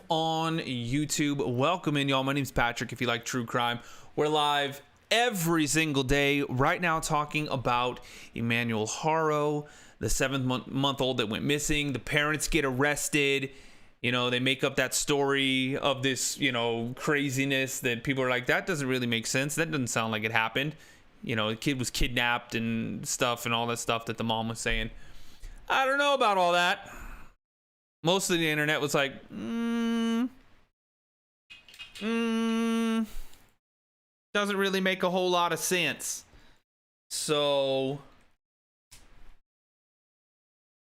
On YouTube. Welcome in, y'all. My name's Patrick. If you like true crime, we're live every single day right now talking about Emmanuel Haro, the 7-month-old that went missing. The parents get arrested. You know, they make up that story of this, craziness that people are like, that doesn't really make sense. That doesn't sound like it happened. You know, the kid was kidnapped and stuff and all that stuff that the mom was saying. I don't know about all that. Most of the internet was like, doesn't really make a whole lot of sense. So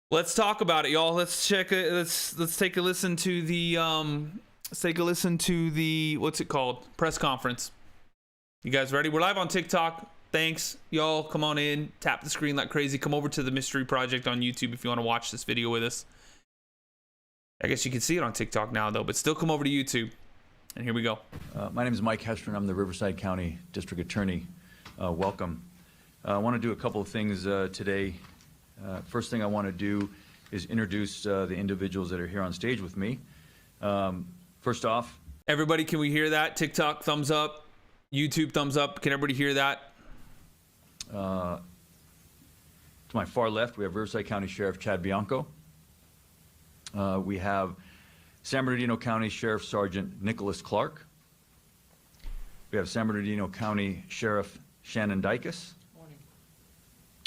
let's talk about it, y'all. Let's check it. Let's take a listen to the what's it called? Press conference. You guys ready? We're live on TikTok. Thanks, y'all. Come on in, tap the screen like crazy. Come over to the Mystery Project on YouTube if you want to watch this video with us. I guess you can see it on TikTok now, though, but still come over to YouTube. And here we go. My name is Mike Hester, and I'm the Riverside County District Attorney. Welcome. I want to do a couple of things today. First thing I want to do is introduce the individuals that are here on stage with me. First off, everybody, can we hear that? TikTok, thumbs up. YouTube, thumbs up. Can everybody hear that? To my far left, we have Riverside County Sheriff Chad Bianco. We have San Bernardino County Sheriff Sergeant Nicholas Clark. We have San Bernardino County Sheriff Shannon Dykes. Morning.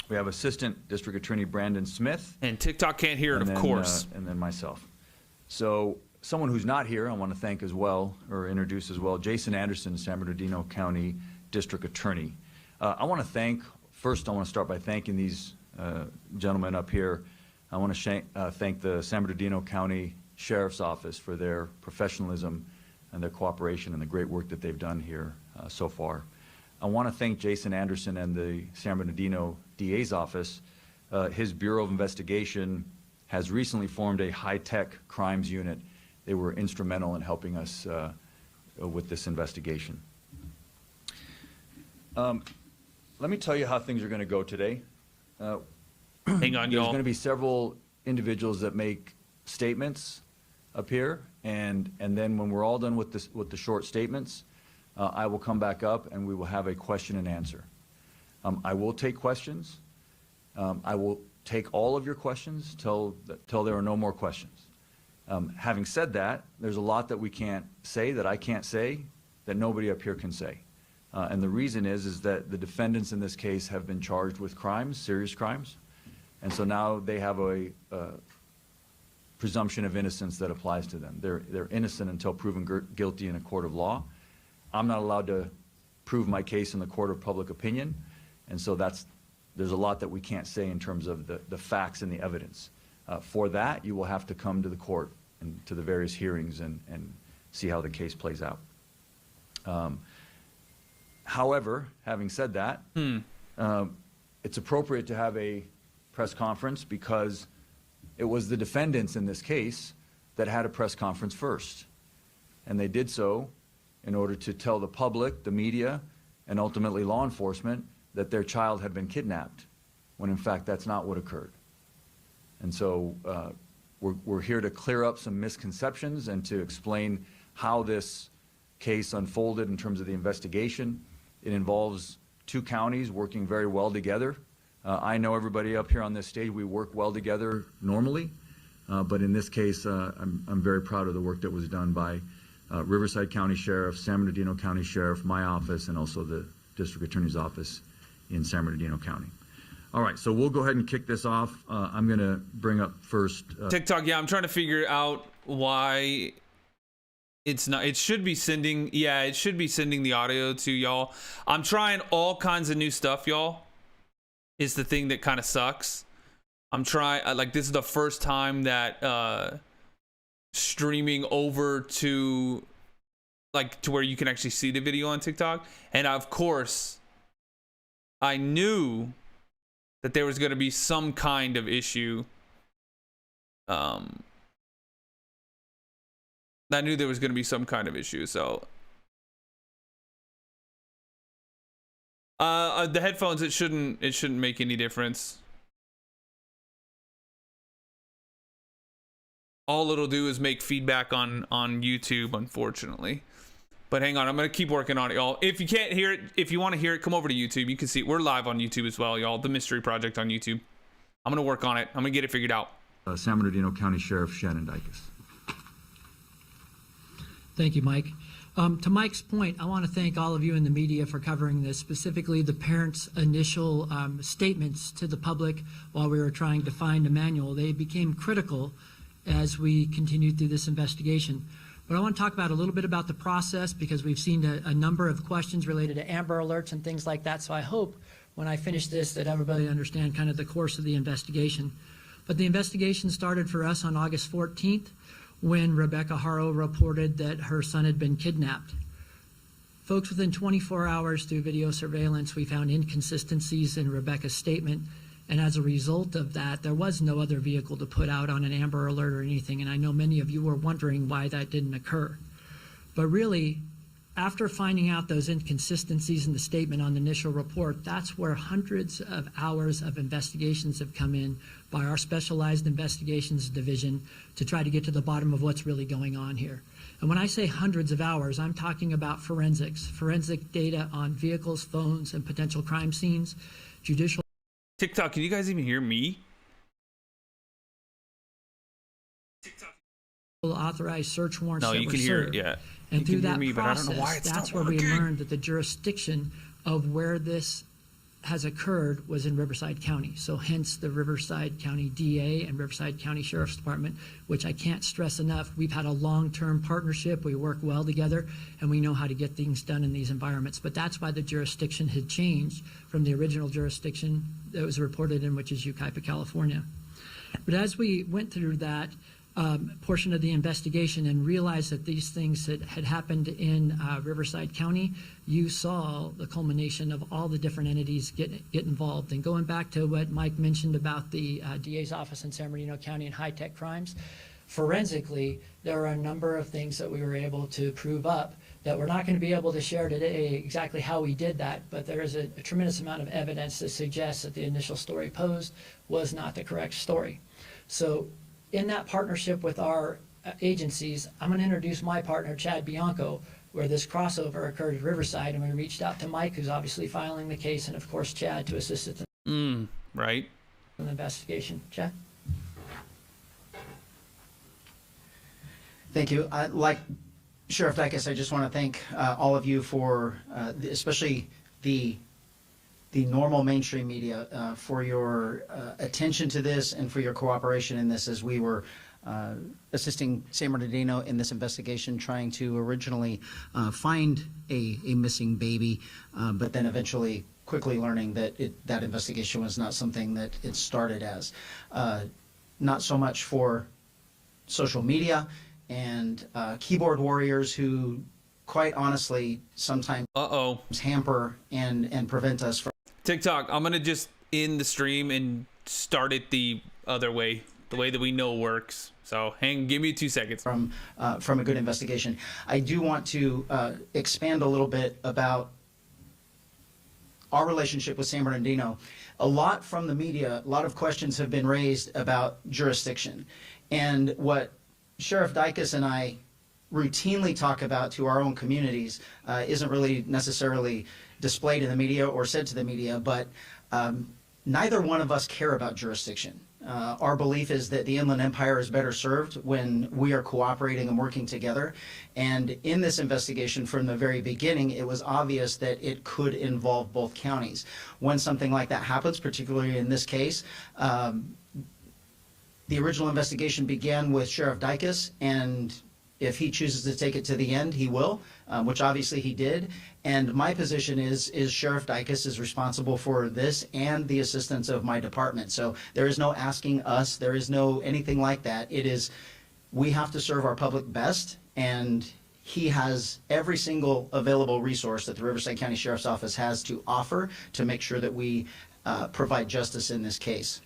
We have Assistant District Attorney Brandon Smith. And TikTok can't hear it, of course. And then myself. So someone who's not here, I want to thank as well, or introduce as well, Jason Anderson, San Bernardino County District Attorney. I want to start by thanking these gentlemen up here. I want to thank the San Bernardino County Sheriff's Office for their professionalism and their cooperation and the great work that they've done here so far. I want to thank Jason Anderson and the San Bernardino DA's office. His Bureau of Investigation has recently formed a high-tech crimes unit. They were instrumental in helping us with this investigation. Let me tell you how things are going to go today. Hang on, y'all. There's going to be several individuals that make statements up here, and then when we're all done with the short statements, I will come back up and we will have a question and answer. I will take questions. I will take all of your questions till there are no more questions. Having said that, there's a lot that we can't say, that I can't say, that nobody up here can say. And the reason is that the defendants in this case have been charged with crimes, serious crimes. And so now they have a presumption of innocence that applies to them. They're innocent until proven guilty in a court of law. I'm not allowed to prove my case in the court of public opinion. And so there's a lot that we can't say in terms of the facts and the evidence. For that, you will have to come to the court and to the various hearings and see how the case plays out. However, having said that, it's appropriate to have a press conference because it was the defendants in this case that had a press conference first. And they did so in order to tell the public, the media, and ultimately law enforcement that their child had been kidnapped, when in fact that's not what occurred. And so we're here to clear up some misconceptions and to explain how this case unfolded in terms of the investigation. It involves two counties working very well together. I know everybody up here on this stage, we work well together normally, but in this case, I'm very proud of the work that was done by Riverside County Sheriff, San Bernardino County Sheriff, my office, and also the District Attorney's Office in San Bernardino County. All right, so we'll go ahead and kick this off. I'm going to bring up first TikTok. Yeah, I'm trying to figure out why it's not. It should be sending. Yeah, it should be sending the audio to y'all. I'm trying all kinds of new stuff, y'all. Is the thing that kind of sucks. I'm trying, like, this is the first time that streaming over to, like, to where you can actually see the video on TikTok. And of course, I knew that there was going to be some kind of issue. I knew there was going to be some kind of issue, so the headphones, it shouldn't make any difference. all it'll do is make feedback on YouTube, unfortunately. But hang on, I'm gonna keep working on it, y'all. If you can't hear it, if you want to hear it, come over to YouTube. You can see it. We're live on YouTube as well, y'all. The Mystery Project on YouTube. I'm gonna work on it. I'm gonna get it figured out. San Bernardino County Sheriff Shannon Dykes. Thank you, Mike. To Mike's point, I want to thank all of you in the media for covering this, specifically the parents' initial statements to the public while we were trying to find Emmanuel. They became critical as we continued through this investigation. But I want to talk about a little bit about the process, because we've seen a number of questions related to Amber Alerts and things like that. So I hope when I finish this that everybody understand kind of the course of the investigation. But the investigation started for us on August 14th when Rebecca Haro reported that her son had been kidnapped. Folks, within 24 hours through video surveillance, we found inconsistencies in Rebecca's statement. And as a result of that, there was no other vehicle to put out on an Amber Alert or anything. And I know many of you were wondering why that didn't occur. But really, after finding out those inconsistencies in the statement on the initial report, that's where hundreds of hours of investigations have come in by our Specialized Investigations Division to try to get to the bottom of what's really going on here. And when I say hundreds of hours, I'm talking about forensic data on vehicles, phones, and potential crime scenes, judicial. TikTok, can you guys even hear me? Authorized search warrants. No, that you were can hear it, served. yeah. And You through can hear that me, but I process, don't know why it's that's not where we working. learned that the jurisdiction of where this has occurred was in Riverside County. So hence the Riverside County DA and Riverside County Sheriff's Department, which I can't stress enough. We've had a long-term partnership. We work well together, and we know how to get things done in these environments. But that's why the jurisdiction had changed from the original jurisdiction that was reported in, which is Yucaipa, California. But as we went through that portion of the investigation and realized that these things had happened in Riverside County, you saw the culmination of all the different entities get involved. And going back to what Mike mentioned about the DA's office in San Bernardino County and high-tech crimes, forensically, there are a number of things that we were able to prove up that we're not going to be able to share today exactly how we did that, but there is a tremendous amount of evidence that suggests that the initial story posed was not the correct story. So in that partnership with our agencies, I'm going to introduce my partner, Chad Bianco, where this crossover occurred at Riverside, and we reached out to Mike, who's obviously filing the case, and of course Chad to assist us in Right. the investigation. Chad? Thank you. Like Sheriff Dykes, I just want to thank all of you for, especially the normal mainstream media, for your attention to this and for your cooperation in this as we were assisting San Bernardino in this investigation, trying to originally find a missing baby, but then eventually quickly learning that that investigation was not something that it started as. Not so much for social media and keyboard warriors who, quite honestly, sometimes hamper and prevent us from. TikTok, I'm gonna just end the stream and start it the other way, the way that we know works. So give me 2 seconds. From a good investigation. I do want to expand a little bit about our relationship with San Bernardino. A lot from the media, a lot of questions have been raised about jurisdiction. And what Sheriff Dykes and I routinely talk about to our own communities isn't really necessarily displayed in the media or said to the media, but neither one of us care about jurisdiction. Our belief is that the Inland Empire is better served when we are cooperating and working together. And in this investigation from the very beginning, it was obvious that it could involve both counties. When something like that happens, particularly in this case, the original investigation began with Sheriff Dykes, and if he chooses to take it to the end, he will, which obviously he did. And my position is Sheriff Dykes is responsible for this and the assistance of my department. So there is no asking us, there is no anything like that. It is, we have to serve our public best, and he has every single available resource that the Riverside County Sheriff's Office has to offer to make sure that we provide justice in this case.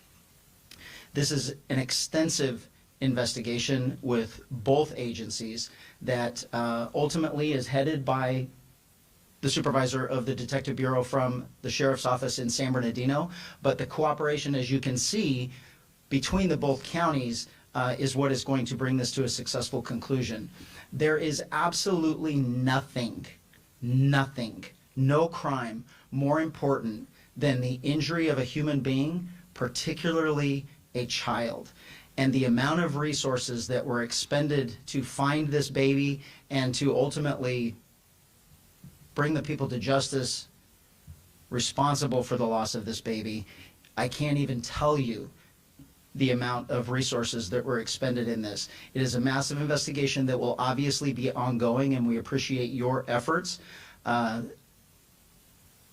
This is an extensive investigation with both agencies that ultimately is headed by the supervisor of the Detective Bureau from the Sheriff's Office in San Bernardino. But the cooperation, as you can see, between the both counties is what is going to bring this to a successful conclusion. There is absolutely nothing, no crime more important than the injury of a human being, particularly a child. And the amount of resources that were expended to find this baby and to ultimately bring the people to justice responsible for the loss of this baby, I can't even tell you the amount of resources that were expended in this. It is a massive investigation that will obviously be ongoing, and we appreciate your efforts.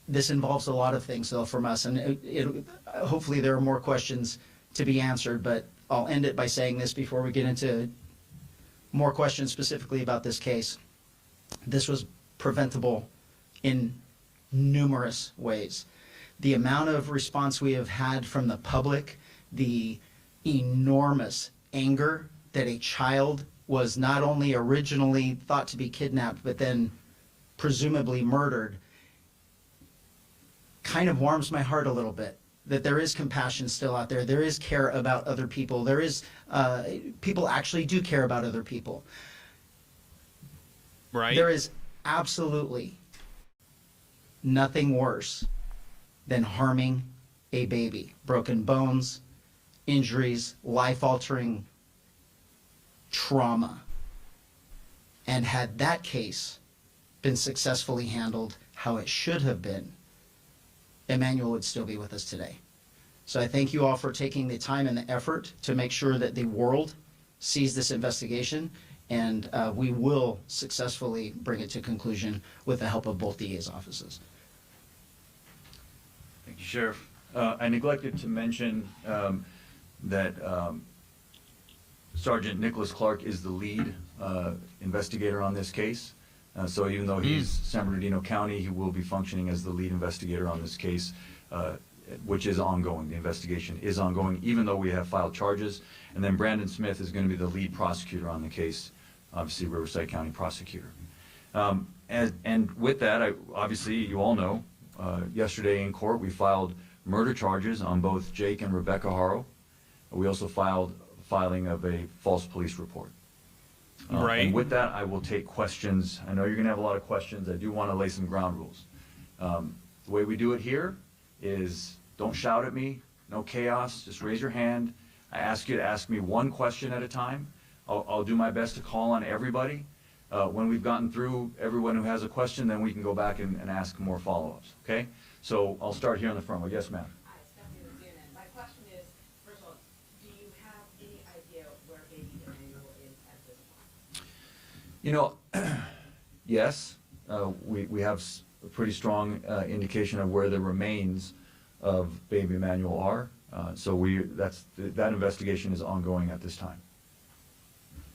This involves a lot of things, though, from us, and hopefully there are more questions to be answered, but I'll end it by saying this before we get into more questions specifically about this case. This was preventable in numerous ways. The amount of response we have had from the public, the enormous anger that a child was not only originally thought to be kidnapped, but then presumably murdered, kind of warms my heart a little bit. That there is compassion still out there. There is care about other people. There is, people actually do care about other people. Right. There is absolutely nothing worse than harming a baby. Broken bones, injuries, life-altering trauma. And had that case been successfully handled how it should have been, Emmanuel would still be with us today. So I thank you all for taking the time and the effort to make sure that the world sees this investigation, and we will successfully bring it to conclusion with the help of both DA's offices. Thank you, Sheriff. I neglected to mention that Sergeant Nicholas Clark is the lead investigator on this case. So even though he's San Bernardino County, he will be functioning as the lead investigator on this case, which is ongoing. The investigation is ongoing, even though we have filed charges. And then Brandon Smith is going to be the lead prosecutor on the case, obviously Riverside County prosecutor. And with that, obviously, you all know, yesterday in court, we filed murder charges on both Jake and Rebecca Haro. We also filed filing of a false police report. Right. And with that, I will take questions. I know you're going to have a lot of questions. I do want to lay some ground rules. The way we do it here is don't shout at me, no chaos, just raise your hand. I ask you to ask me one question at a time. I'll do my best to call on everybody. When we've gotten through everyone who has a question, then we can go back and ask more follow-ups, okay? So I'll start here on the front row. Yes, ma'am. Hi, Stephanie with CNN. My question is, first of all, do you have any idea where baby Emmanuel is at this point? You know, yes, we have a pretty strong indication of where the remains of baby Emmanuel are. So that investigation is ongoing at this time.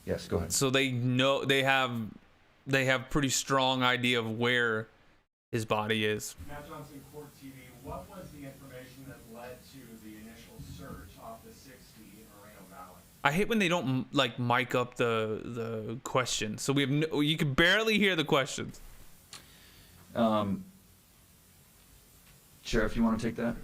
Yes, go ahead. So they know they have pretty strong idea of where his body is. Matt Johnson, Court TV. What was the information that led to the initial search off the 60 in Moreno Valley? I hate when they don't like mic up the question, so we have you can barely hear the questions. Sheriff, you want to take that?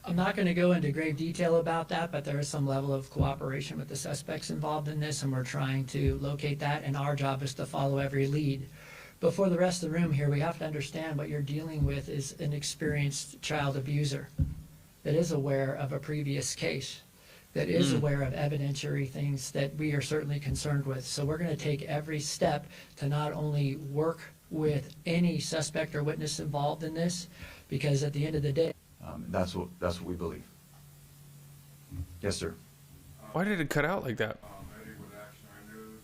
I'm not going to go into grave detail about that, but there is some level of cooperation with the suspects involved in this, and we're trying to locate that, and our job is to follow every lead. But for the rest of the room here, we have to understand what you're dealing with is an experienced child abuser that is aware of a previous case, that is aware of evidentiary things that we are certainly concerned with. So we're going to take every step to not only work with any suspect or witness involved in this, because at the end of the day, That's what we believe. Yes, sir. Why did it cut out like that? Eddie with Action Eye News.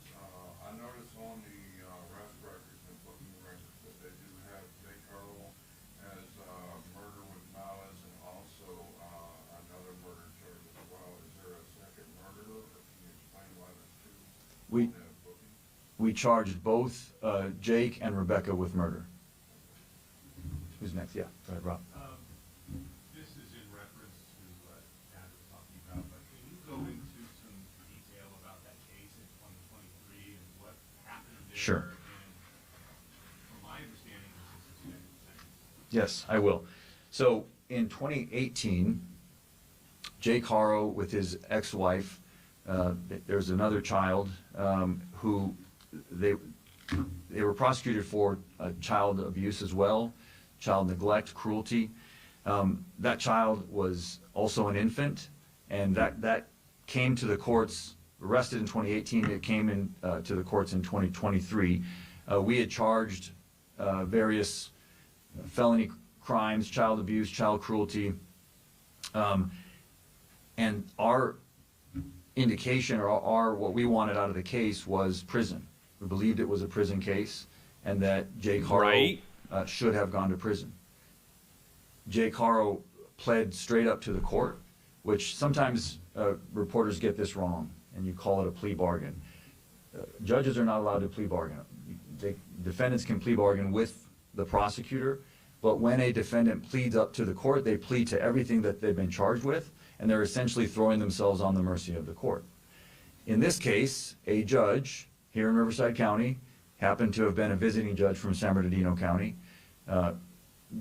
I noticed on the arrest records and booking records that they do have Jake Haro as murder with malice and also another murder charge as well. Is there a second murderer, or can you explain why there's two We- on that booking? We charged both Jake and Rebecca with murder. Who's next? Yeah, go ahead, Rob. This is in reference to what Dad was talking about, but can you go into some detail about that case in 2023 and what happened there? Sure. And from my understanding, this is a two-year sentence. Yes, I will. So in 2018, Jake Haro with his ex-wife, there's another child who they were prosecuted for child abuse as well, child neglect, cruelty. That child was also an infant, and that came to the courts, arrested in 2018, it came in to the courts in 2023. We had charged various felony crimes, child abuse, child cruelty, and our indication, or our what we wanted out of the case, was prison. We believed it was a prison case, and that Jake Haro Right. should have gone to prison. Jake Haro pled straight up to the court, which sometimes reporters get this wrong, and you call it a plea bargain. Judges are not allowed to plea bargain. Defendants can plea bargain with the prosecutor, but when a defendant pleads up to the court, they plead to everything that they've been charged with, and they're essentially throwing themselves on the mercy of the court. In this case, a judge here in Riverside County, happened to have been a visiting judge from San Bernardino County,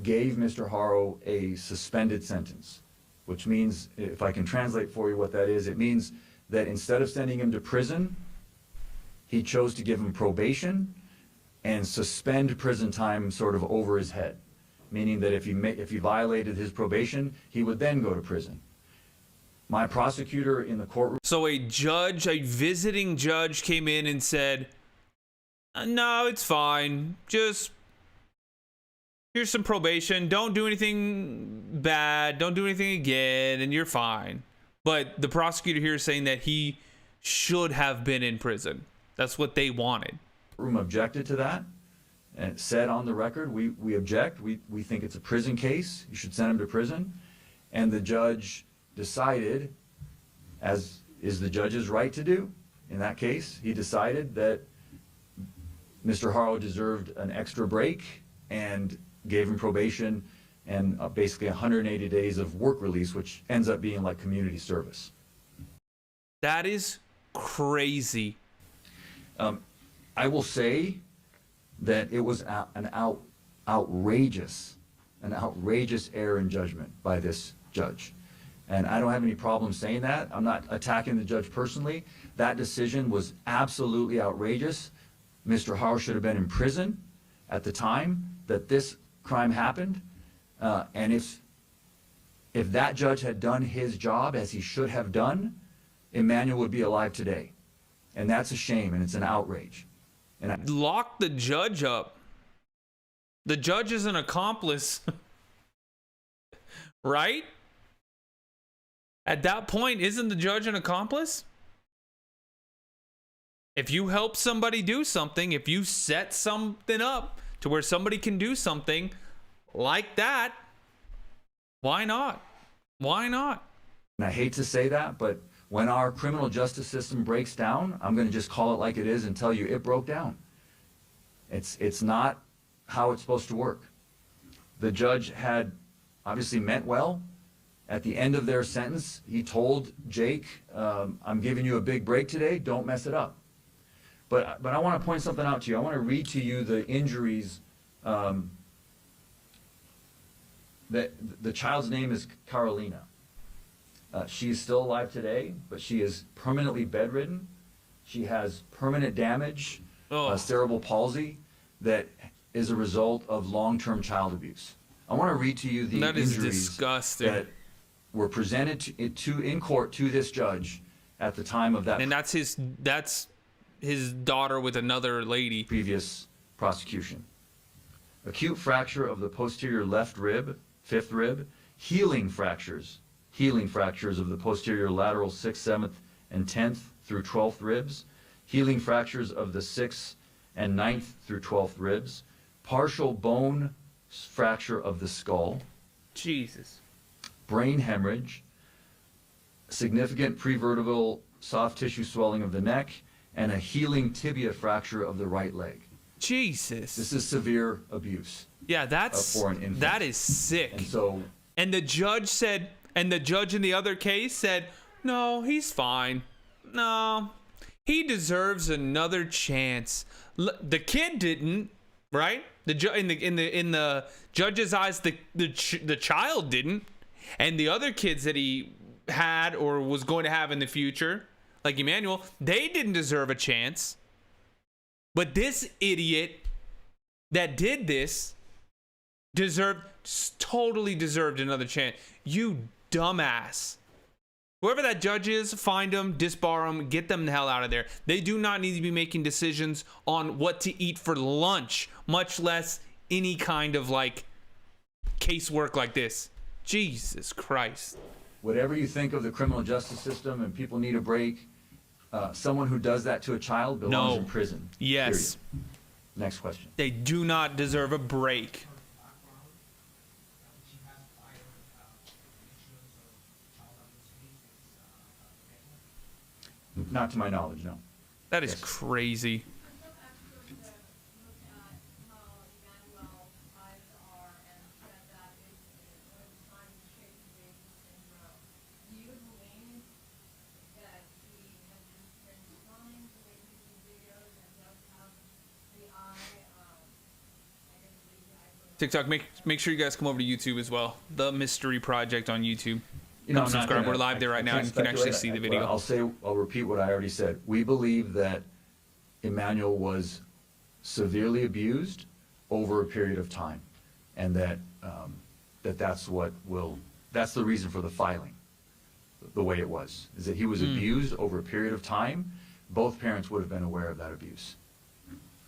gave Mr. Haro a suspended sentence, which means, if I can translate for you what that is, it means that instead of sending him to prison, he chose to give him probation and suspend prison time sort of over his head, meaning that if he violated his probation, he would then go to prison. My prosecutor in the courtroom. So a visiting judge came in and said, no, it's fine. Just here's some probation. Don't do anything bad. Don't do anything again, and you're fine. But the prosecutor here is saying that he should have been in prison. That's what they wanted. Room objected to that and said on the record, we object. We think it's a prison case. You should send him to prison. And the judge decided, as is the judge's right to do in that case, he decided that Mr. Haro deserved an extra break and gave him probation and basically 180 days of work release, which ends up being like community service. That is crazy. I will say that it was an outrageous error in judgment by this judge. And I don't have any problem saying that. I'm not attacking the judge personally. That decision was absolutely outrageous. Mr. Haro should have been in prison at the time that this crime happened. And if that judge had done his job as he should have done, Emmanuel would be alive today. And that's a shame, and it's an outrage. And Lock the judge up. The judge is an accomplice. Right? At that point, isn't the judge an accomplice? If you help somebody do something, if you set something up to where somebody can do something like that, why not? Why not? And I hate to say that, but when our criminal justice system breaks down, I'm going to just call it like it is and tell you it broke down. It's not how it's supposed to work. The judge had obviously meant well. At the end of their sentence, he told Jake, I'm giving you a big break today, don't mess it up. But I want to point something out to you. I want to read to you the injuries. That the child's name is Carolina. She is still alive today, but she is permanently bedridden. She has permanent damage, cerebral palsy, that is a result of long-term child abuse. I want to read to you the That is injuries disgusting. that were presented in court to this judge at the time of that And that's his daughter with another lady. previous prosecution. Acute fracture of the posterior left rib, fifth rib, healing fractures of the posterior lateral 6th, 7th, and 10th through 12th ribs, healing fractures of the 6th and 9th through 12th ribs, partial bone fracture of the skull, Jesus. brain hemorrhage, significant prevertebral soft tissue swelling of the neck, and a healing tibia fracture of the right leg. Jesus. This is severe abuse. Yeah, for an infant. that is sick. And so And the judge in the other case said, no, he's fine. No, he deserves another chance. The kid didn't, right? In the judge's eyes, the child didn't, and the other kids that he had or was going to have in the future, like Emmanuel, they didn't deserve a chance. But this idiot that did this totally deserved another chance. You dumbass. Whoever that judge is, find them, disbar them, get them the hell out of there. They do not need to be making decisions on what to eat for lunch, much less any kind of like casework like this. Jesus Christ. Whatever you think of the criminal justice system and people need a break, someone who does that to a child belongs in prison. Yes. Period. Next question. They do not deserve a break. Not to my knowledge, no. That is Yes. crazy. TikTok, make sure you guys come over to YouTube as well. The Mystery Project on YouTube. You know, Come subscribe. We're live there right now. You can actually see the video. I'll repeat what I already said. We believe that Emmanuel was severely abused over a period of time, and that that's the reason for the filing, the way it was, is that he was abused over a period of time. Both parents would have been aware of that abuse.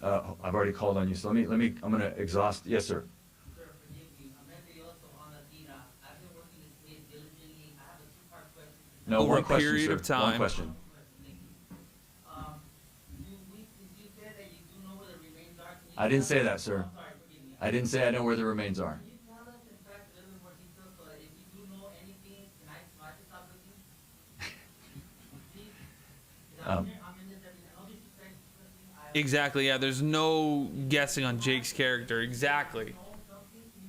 I've already called on you, so I'm going to exhaust. Yes, sir. Sir, forgive me. I'm also on Latina. I've been working this case diligently. I have a two-part question. No, Over one a question, period sir. of time. One question. Thank you. You said that you do know where the remains are. Can you I didn't tell say us- that, sir. I'm sorry, forgive me. I didn't say I know where the remains are. Can you tell us, in fact, a little bit more detail so that if you do know anything, can I stop looking? Please? 'Cause I'm in this every day. No disrespect, Exactly, yeah. There's no guessing on Jake's character. Exactly.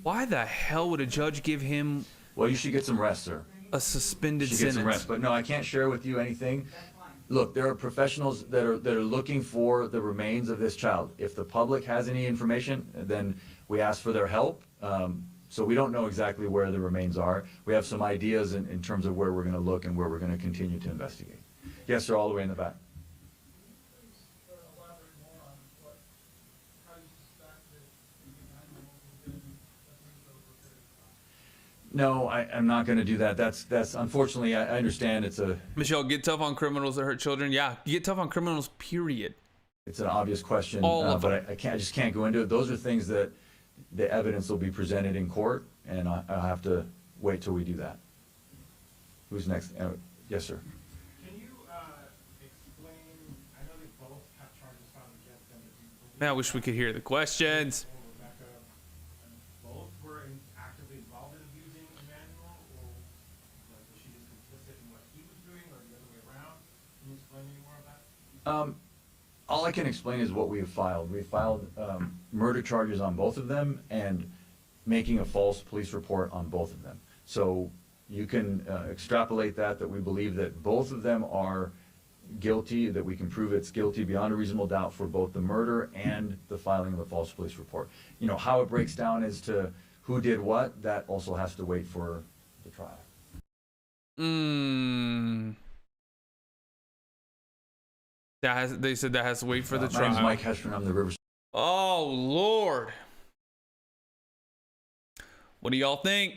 Why the hell would a judge give him Well, you should get some rest, sir. a suspended You should get some sentence? rest. But no, I can't share with you anything. Look, there are professionals that are looking for the remains of this child. If the public has any information, then we ask for their help. So we don't know exactly where the remains are. We have some ideas in terms of where we're going to look and where we're going to continue to investigate. Yes, sir, all the way in the back. No, I'm not going to do that. That's unfortunately, I understand it's Michelle, get tough on criminals that hurt children. Yeah, get tough on criminals, period. it's an obvious question, All of but I just can't go into it. Those are things that the evidence will be presented in court, and I'll have to wait till we do that. Who's next? Yes, sir. Can you explain, I know they both have charges filed against them. Man, I wish we could hear the questions. Rebecca, both were actively involved in abusing Emmanuel, or like, was she just complicit in what he was doing, or the other way around? Can you explain any more of that? All I can explain is what we have filed. We filed murder charges on both of them and making a false police report on both of them. So you can extrapolate that we believe that both of them are guilty, that we can prove it's guilty beyond a reasonable doubt for both the murder and the filing of a false police report. You know, how it breaks down as to who did what, that also has to wait for the trial. They said that has to wait for the My name is trial. Mike Hestron. I'm the Riverside. Oh, Lord. What do y'all think?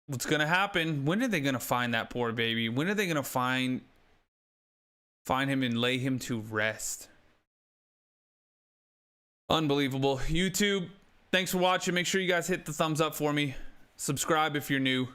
What's going to happen? When are they going to find that poor baby? When are they going to find him and lay him to rest? Unbelievable. YouTube, thanks for watching. Make sure you guys hit the thumbs up for me. Subscribe if you're new.